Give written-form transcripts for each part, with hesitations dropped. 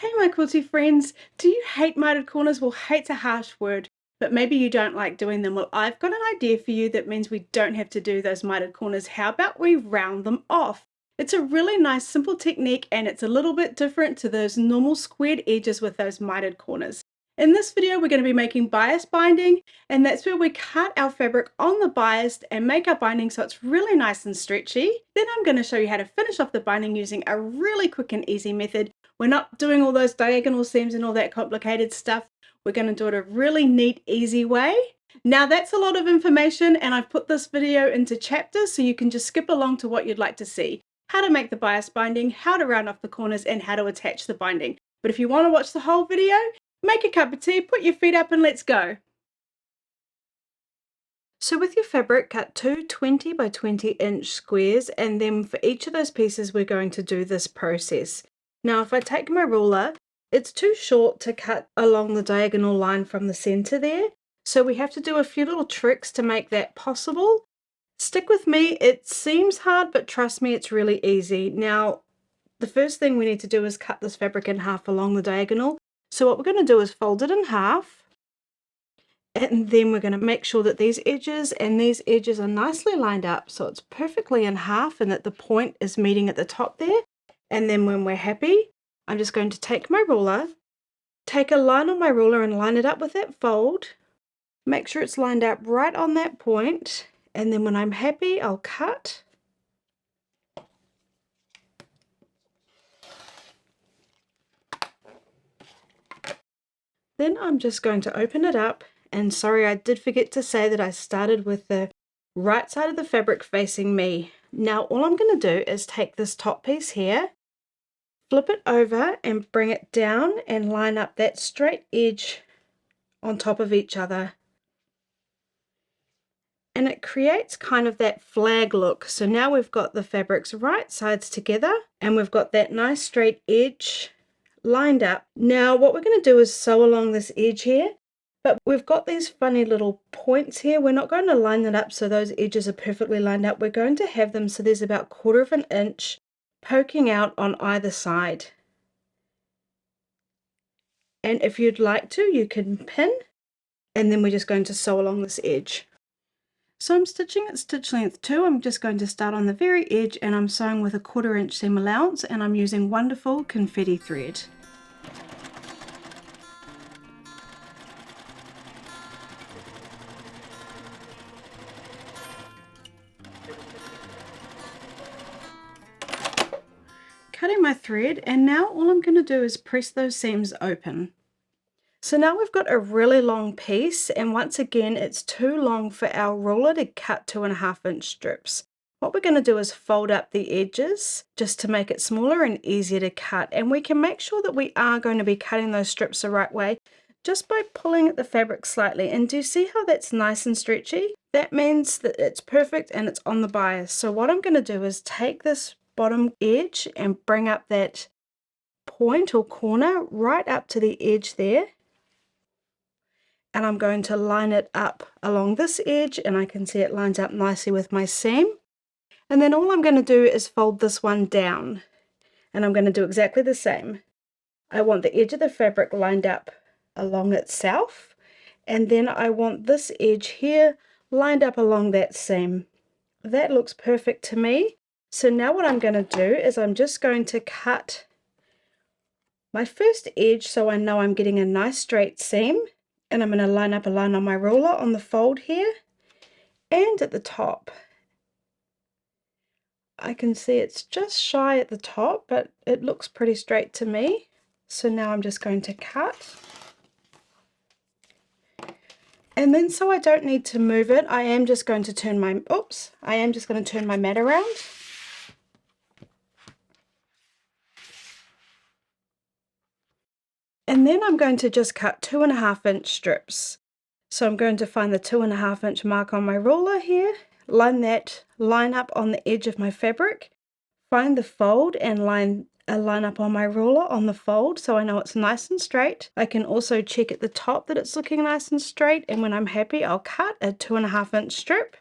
Hey my quilty friends, do you hate mitered corners? Well, hate's a harsh word, but maybe you don't like doing them. Well, I've got an idea for you that means we don't have to do those mitered corners. How about we round them off? It's a really nice simple technique and it's a little bit different to those normal squared edges with those mitered corners. In this video, we're going to be making bias binding, and that's where we cut our fabric on the bias and make our binding so it's really nice and stretchy. Then I'm going to show you how to finish off the binding using a really quick and easy method. We're not doing all those diagonal seams and all that complicated stuff. We're going to do it a really neat, easy way. Now that's a lot of information, and I've put this video into chapters so you can just skip along to what you'd like to see. How to make the bias binding, how to round off the corners, and how to attach the binding. But if you want to watch the whole video, make a cup of tea, put your feet up, and let's go. So with your fabric, cut two 20 by 20 inch squares, and then for each of those pieces we're going to do this process. Now if I take my ruler, it's too short to cut along the diagonal line from the center there, so we have to do a few little tricks to make that possible. Stick with me, it seems hard, but trust me, it's really easy. Now the first thing we need to do is cut this fabric in half along the diagonal. So what we're going to do is fold it in half, and then we're going to make sure that these edges and these edges are nicely lined up so it's perfectly in half and that the point is meeting at the top there. And then when we're happy, I'm just going to take my ruler, take a line on my ruler and line it up with that fold. Make sure it's lined up right on that point, and then when I'm happy, I'll cut. Then I'm just going to open it up, and sorry, I did forget to say that I started with the right side of the fabric facing me. Now all I'm going to do is take this top piece here, flip it over and bring it down and line up that straight edge on top of each other. And it creates kind of that flag look. So now we've got the fabric's right sides together and we've got that nice straight edge lined up. Now what we're going to do is sew along this edge here, but we've got these funny little points here. We're not going to line it up so those edges are perfectly lined up. We're going to have them so there's about 1/4 of an inch poking out on either side. And if you'd like to, you can pin, and then we're just going to sew along this edge. So I'm stitching at stitch length 2. I'm just going to start on the very edge, and I'm sewing with a 1/4 inch seam allowance, and I'm using wonderful confetti thread. Cutting my thread, and now all I'm going to do is press those seams open. So now we've got a really long piece, and once again it's too long for our ruler to cut 2.5 inch strips. What we're going to do is fold up the edges just to make it smaller and easier to cut, and we can make sure that we are going to be cutting those strips the right way just by pulling at the fabric slightly. And do you see how that's nice and stretchy? That means that it's perfect and it's on the bias. So what I'm going to do is take this bottom edge and bring up that point or corner right up to the edge there. And I'm going to line it up along this edge, and I can see it lines up nicely with my seam. And then all I'm going to do is fold this one down, and I'm going to do exactly the same. I want the edge of the fabric lined up along itself, and then I want this edge here lined up along that seam. That looks perfect to me. So now what I'm going to do is I'm just going to cut my first edge so I know I'm getting a nice straight seam. And I'm going to line up a line on my ruler on the fold here and at the top. I can see it's just shy at the top, but it looks pretty straight to me. So now I'm just going to cut. And then so I don't need to move it, I am just going to turn my, my mat around. And then I'm going to just cut 2.5 inch strips. So I'm going to find the 2.5 inch mark on my ruler here, line up on the edge of my fabric, find the fold and line up on my ruler on the fold so I know it's nice and straight. I can also check at the top that it's looking nice and straight, and when I'm happy I'll cut a 2.5 inch strip.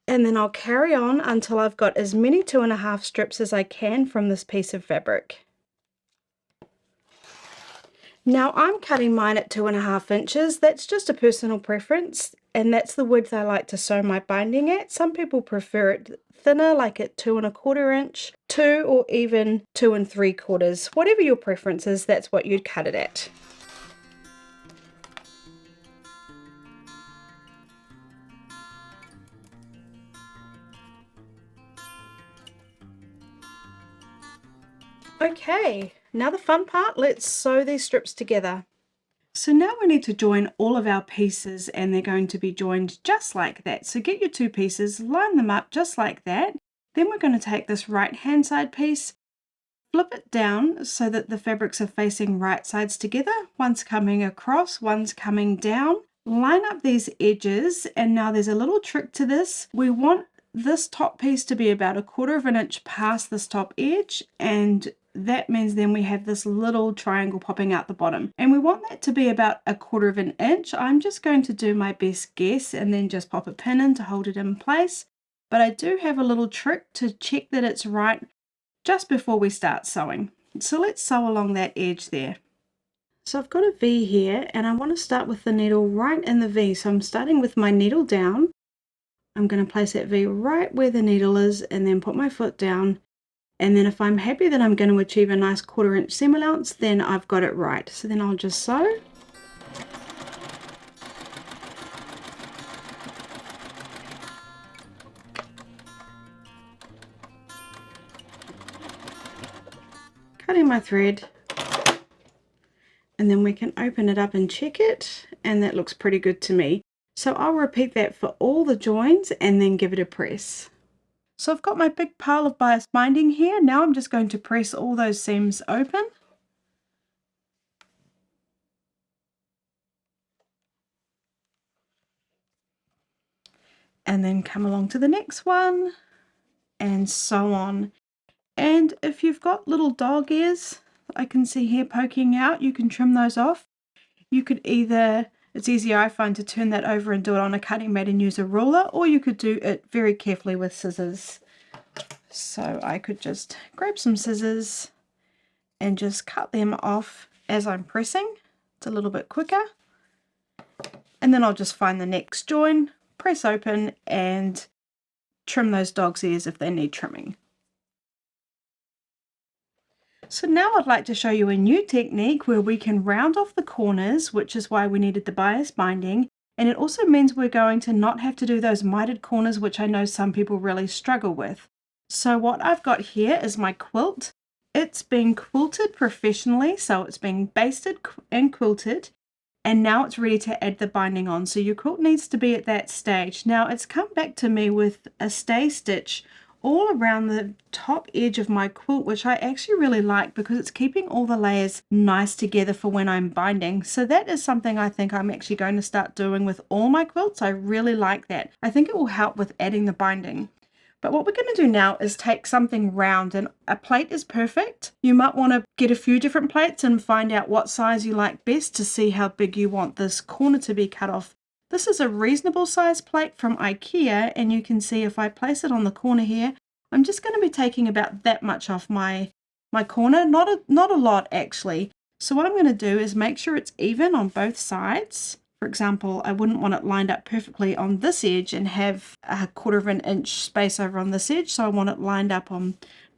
And then I'll carry on until I've got as many 2.5 strips as I can from this piece of fabric. Now I'm cutting mine at 2.5 inches. That's just a personal preference, and that's the width I like to sew my binding at. Some people prefer it thinner, like at 2.25 inch, 2, or even 2 3/4. Whatever your preference is, that's what you'd cut it at. Okay, now the fun part, let's sew these strips together. So now we need to join all of our pieces, and they're going to be joined just like that. So get your 2 pieces, line them up just like that. Then we're going to take this right hand side piece, flip it down so that the fabrics are facing right sides together. One's coming across, one's coming down. Line up these edges, and now there's a little trick to this. We want this top piece to be about 1/4 inch past this top edge, and that means then we have this little triangle popping out the bottom, and we want that to be about 1/4 inch. I'm just going to do my best guess and then just pop a pin in to hold it in place, but I do have a little trick to check that it's right just before we start sewing. So let's sew along that edge there. So I've got a V here, and I want to start with the needle right in the V. So I'm starting with my needle down. I'm going to place that V right where the needle is, and then put my foot down. And then if I'm happy that I'm going to achieve a nice 1/4 inch seam allowance, then I've got it right. So then I'll just sew. Cutting my thread. And then we can open it up and check it, and that looks pretty good to me. So I'll repeat that for all the joins and then give it a press. So I've got my big pile of bias binding here. Now I'm just going to press all those seams open. And then come along to the next one, and so on. And if you've got little dog ears, I can see here poking out, you can trim those off. You could either, it's easier I find to turn that over and do it on a cutting mat and use a ruler, or you could do it very carefully with scissors. So I could just grab some scissors and just cut them off as I'm pressing. It's a little bit quicker. And then I'll just find the next join, press open, and trim those dog's ears if they need trimming. So now I'd like to show you a new technique where we can round off the corners, which is why we needed the bias binding. And it also means we're going to not have to do those mitered corners, which I know some people really struggle with. So what I've got here is my quilt. It's been quilted professionally, so it's been basted and quilted, and now it's ready to add the binding on. So your quilt needs to be at that stage. Now it's come back to me with a stay stitch all around the top edge of my quilt, which I actually really like because it's keeping all the layers nice together for when I'm binding. So that is something I think I'm actually going to start doing with all my quilts. I really like that. I think it will help with adding the binding. But what we're going to do now is take something round, and a plate is perfect. You might want to get a few different plates and find out what size you like best to see how big you want this corner to be cut off. This is a reasonable size plate from IKEA, and you can see if I place it on the corner here, I'm just going to be taking about that much off my corner, not a lot actually. So what I'm going to do is make sure it's even on both sides. For example, I wouldn't want it lined up perfectly on this edge and have a 1/4 inch space over on this edge. So I want it lined up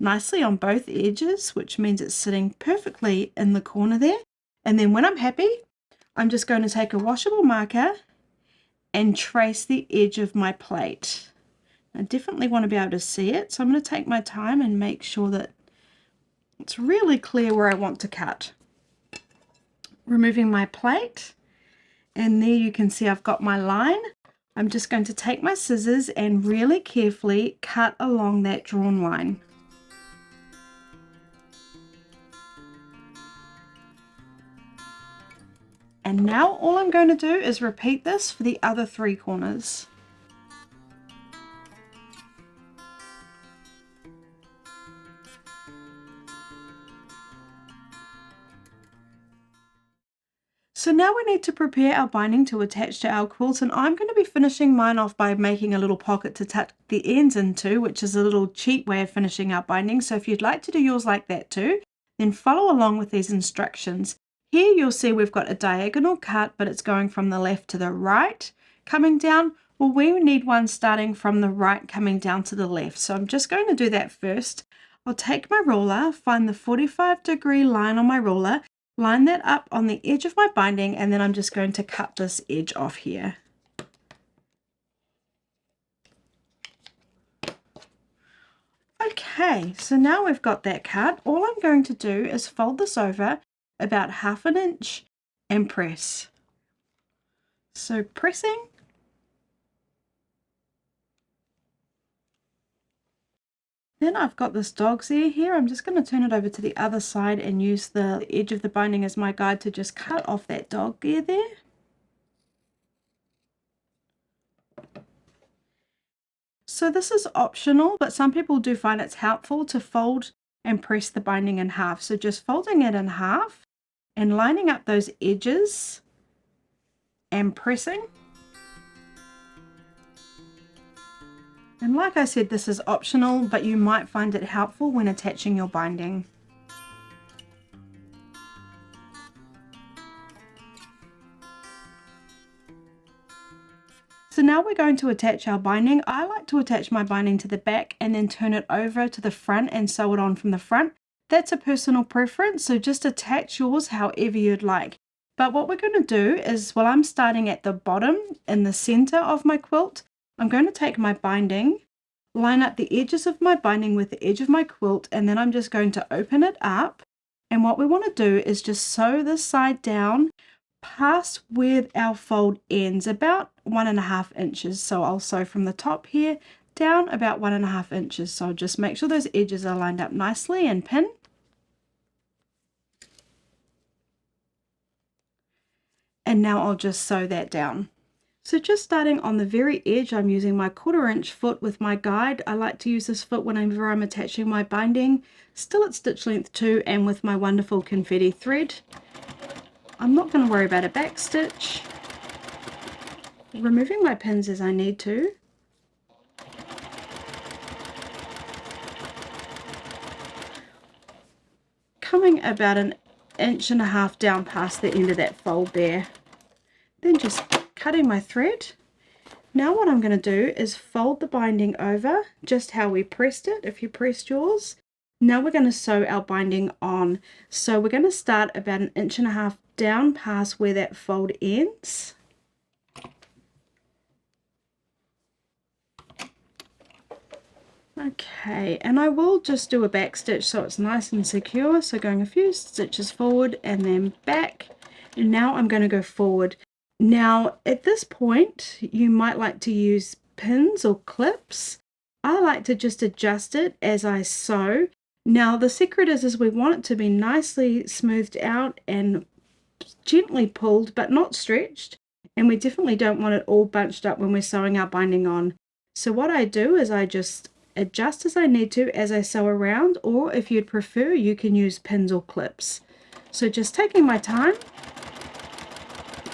nicely on both edges, which means it's sitting perfectly in the corner there. And then when I'm happy, I'm just going to take a washable marker and trace the edge of my plate. I definitely want to be able to see it, so I'm going to take my time and make sure that it's really clear where I want to cut. Removing my plate, and there you can see I've got my line. I'm just going to take my scissors and really carefully cut along that drawn line. And now all I'm going to do is repeat this for the other 3 corners. So now we need to prepare our binding to attach to our quilt, and I'm going to be finishing mine off by making a little pocket to tuck the ends into, which is a little cheap way of finishing our binding. So if you'd like to do yours like that too, then follow along with these instructions. Here you'll see we've got a diagonal cut, but it's going from the left to the right coming down. Well, we need one starting from the right coming down to the left. So I'm just going to do that first. I'll take my ruler, find the 45-degree line on my ruler, line that up on the edge of my binding, and then I'm just going to cut this edge off here. Okay, so now we've got that cut. All I'm going to do is fold this over about 1/2 inch and press. So pressing. Then I've got this dog's ear here. I'm just going to turn it over to the other side and use the edge of the binding as my guide to just cut off that dog ear there. So this is optional, but some people do find it's helpful to fold and press the binding in half. So just folding it in half and lining up those edges and pressing. And like I said, this is optional, but you might find it helpful when attaching your binding. So now we're going to attach our binding. I like to attach my binding to the back and then turn it over to the front and sew it on from the front. That's a personal preference, so just attach yours however you'd like. But what we're going to do is, well, I'm starting at the bottom in the center of my quilt. I'm going to take my binding, line up the edges of my binding with the edge of my quilt, and then I'm just going to open it up. And what we want to do is just sew this side down past where our fold ends, about 1.5 inches. So I'll sew from the top here down about 1.5 inches. So just make sure those edges are lined up nicely and pin. And now I'll just sew that down. So just starting on the very edge, I'm using my 1/4 inch foot with my guide. I like to use this foot whenever I'm attaching my binding, still at stitch length 2 and with my wonderful confetti thread. I'm not going to worry about a back stitch. Removing my pins as I need to. Coming about 1.5 inches down past the end of that fold there. Then just cutting my thread. Now what I'm going to do is fold the binding over just how we pressed it, if you pressed yours. Now we're going to sew our binding on. So we're going to start about 1.5 inches down past where that fold ends. Okay, and I will just do a back stitch so it's nice and secure. So going a few stitches forward and then back. And now I'm going to go forward. Now at this point you might like to use pins or clips. I like to just adjust it as I sew. Now the secret is we want it to be nicely smoothed out and gently pulled but not stretched, and we definitely don't want it all bunched up when we're sewing our binding on. So what I do is I just adjust as I need to as I sew around, or if you'd prefer you can use pins or clips. So just taking my time,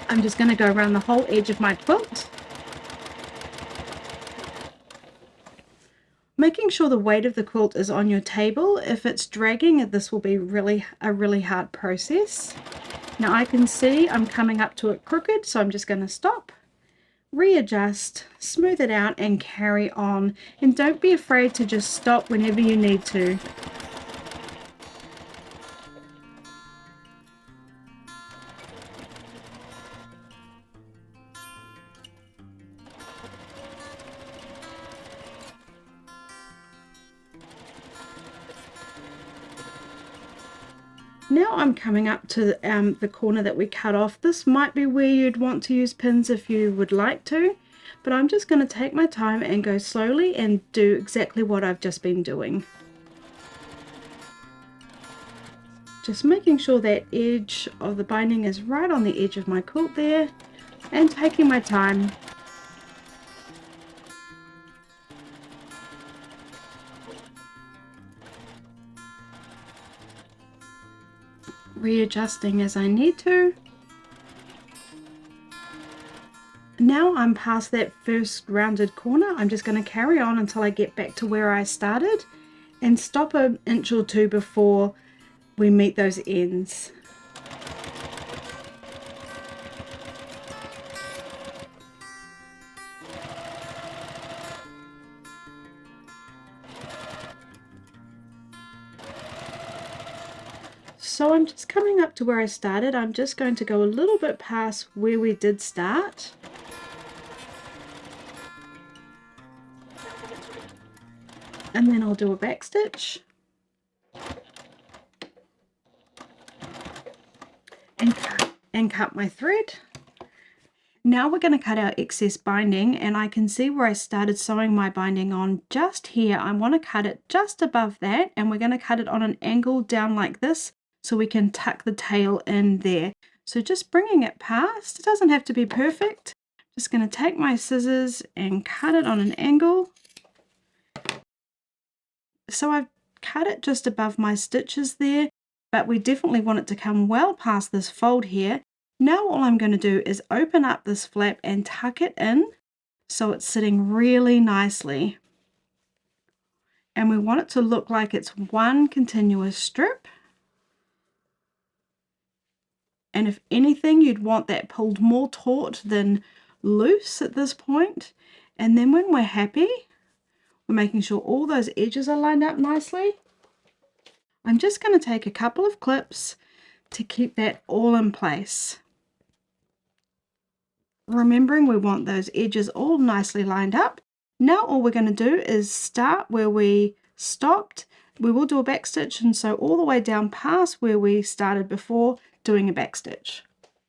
I'm just going to go around the whole edge of my quilt, making sure the weight of the quilt is on your table. If it's dragging, this will be a really hard process. Now I can see I'm coming up to it crooked, so I'm just going to stop, readjust, smooth it out and carry on. And don't be afraid to just stop whenever you need to. Now I'm coming up to the corner that we cut off. This might be where you'd want to use pins if you would like to, but I'm just going to take my time and go slowly and do exactly what I've just been doing. Just making sure that edge of the binding is right on the edge of my quilt there, and taking my time. Readjusting as I need to. Now I'm past that first rounded corner. I'm just going to carry on until I get back to where I started and stop 1 inch or 2 before we meet those ends. So I'm just coming up to where I started. I'm just going to go a little bit past where we did start. And then I'll do a back stitch. And cut my thread. Now we're going to cut our excess binding, and I can see where I started sewing my binding on just here. I want to cut it just above that, and we're going to cut it on an angle down like this so we can tuck the tail in there. So just bringing it past, it doesn't have to be perfect. Just going to take my scissors and cut it on an angle. So I've cut it just above my stitches there, but we definitely want it to come well past this fold here. Now all I'm going to do is open up this flap and tuck it in so it's sitting really nicely. And we want it to look like it's one continuous strip. And if anything, you'd want that pulled more taut than loose at this point. And then when we're happy, we're making sure all those edges are lined up nicely. I'm just going to take a couple of clips to keep that all in place. Remembering we want those edges all nicely lined up. Now all we're going to do is start where we stopped. We will do a back stitch and sew all the way down past where we started before doing a back stitch.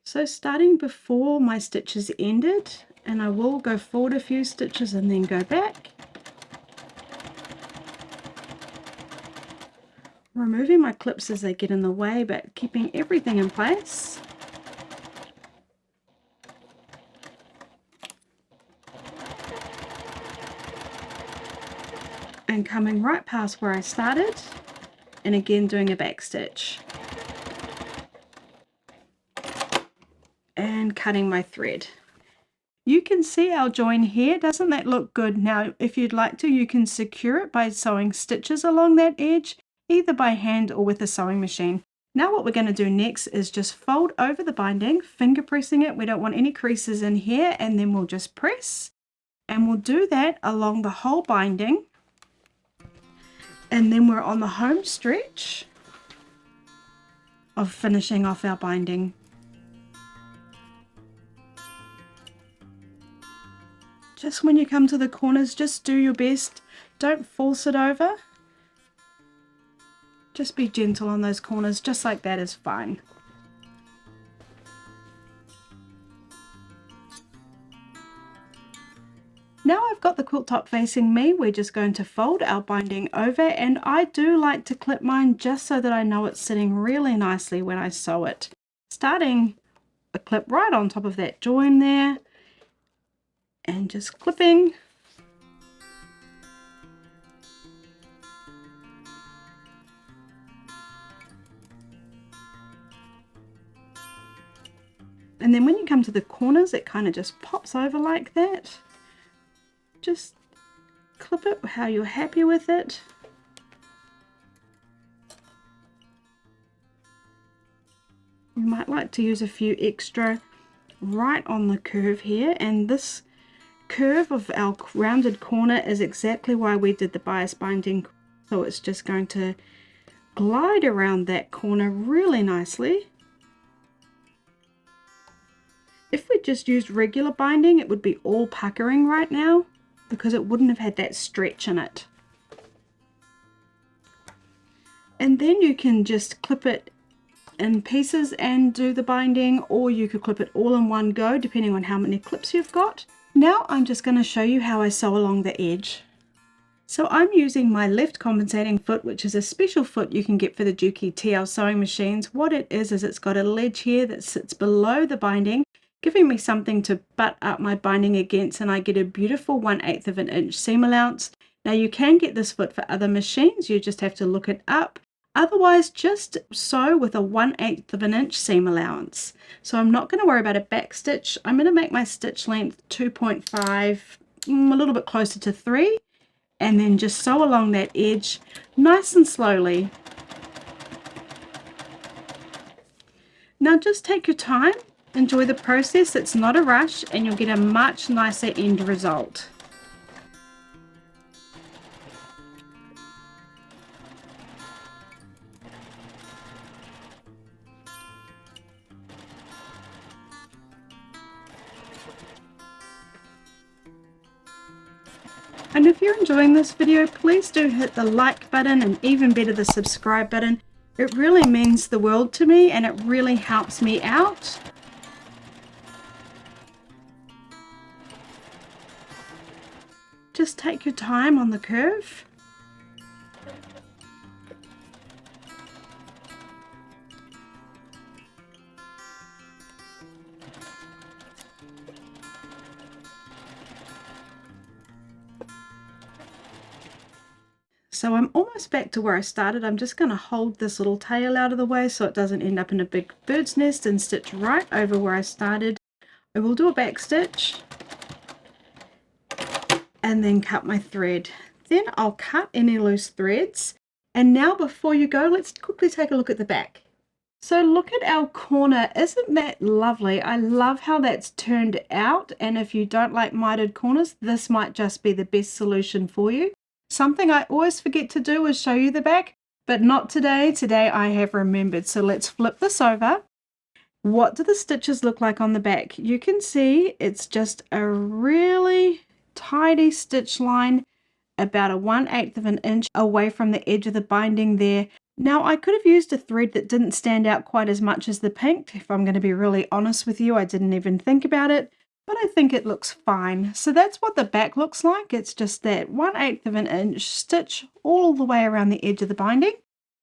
So starting before my stitches ended, and I will go forward a few stitches and then go back. Removing my clips as they get in the way, but keeping everything in place. And coming right past where I started, and again doing a back stitch. And cutting my thread. You can see our join here. Doesn't that look good? Now, if you'd like to, you can secure it by sewing stitches along that edge, either by hand or with a sewing machine. Now what we're going to do next is just fold over the binding, finger pressing it. We don't want any creases in here, and then we'll just press. And we'll do that along the whole binding. And then we're on the home stretch of finishing off our binding. Just when you come to the corners, just do your best. Don't force it over. Just be gentle on those corners, just like that is fine. Now I've got the quilt top facing me, we're just going to fold our binding over, and I do like to clip mine just so that I know it's sitting really nicely when I sew it. Starting a clip right on top of that join there, and just clipping. And then when you come to the corners, it kind of just pops over like that. Just clip it how you're happy with it. You might like to use a few extra right on the curve here, and this curve of our rounded corner is exactly why we did the bias binding. So it's just going to glide around that corner really nicely. If we just used regular binding, it would be all puckering right now, because it wouldn't have had that stretch in it. And then you can just clip it in pieces and do the binding, or you could clip it all in one go depending on how many clips you've got. Now I'm just going to show you how I sew along the edge. So I'm using my left compensating foot, which is a special foot you can get for the Juki TL sewing machines. What it is it's got a ledge here that sits below the binding, giving me something to butt up my binding against, and I get a beautiful 1/8 of an inch seam allowance. Now you can get this foot for other machines, you just have to look it up. Otherwise, just sew with a 1/8 of an inch seam allowance. So I'm not going to worry about a back stitch. I'm going to make my stitch length 2.5, a little bit closer to 3, and then just sew along that edge nice and slowly. Now just take your time. Enjoy the process, it's not a rush, and you'll get a much nicer end result. And if you're enjoying this video, please do hit the like button and even better the subscribe button. It really means the world to me and it really helps me out. Just take your time on the curve. So I'm almost back to where I started. I'm just going to hold this little tail out of the way so it doesn't end up in a big bird's nest and stitch right over where I started. I will do a back stitch and then cut my thread. Then I'll cut any loose threads. And now before you go, let's quickly take a look at the back. So look at our corner. Isn't that lovely? I love how that's turned out. And if you don't like mitered corners, this might just be the best solution for you. Something I always forget to do is show you the back, but not today. Today I have remembered. So let's flip this over. What do the stitches look like on the back? You can see it's just a really tidy stitch line, about a 1/8 of an inch away from the edge of the binding there. Now I could have used a thread that didn't stand out quite as much as the pink. If I'm going to be really honest with you, I didn't even think about it, but I think it looks fine. So that's what the back looks like. It's just that 1/8 of an inch stitch all the way around the edge of the binding.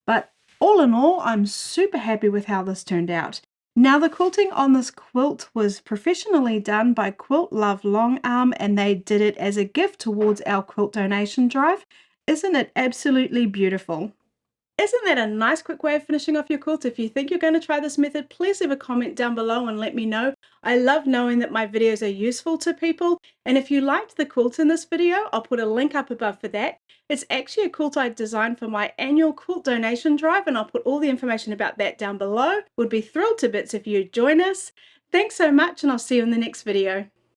But all in all, I'm super happy with how this turned out. Now the quilting on this quilt was professionally done by Quilt Love Long Arm, and they did it as a gift towards our quilt donation drive. Isn't it absolutely beautiful? Isn't that a nice quick way of finishing off your quilt? If you think you're going to try this method, please leave a comment down below and let me know. I love knowing that my videos are useful to people. And if you liked the quilt in this video, I'll put a link up above for that. It's actually a quilt I designed for my annual quilt donation drive, and I'll put all the information about that down below. Would be thrilled to bits if you join us. Thanks so much, and I'll see you in the next video.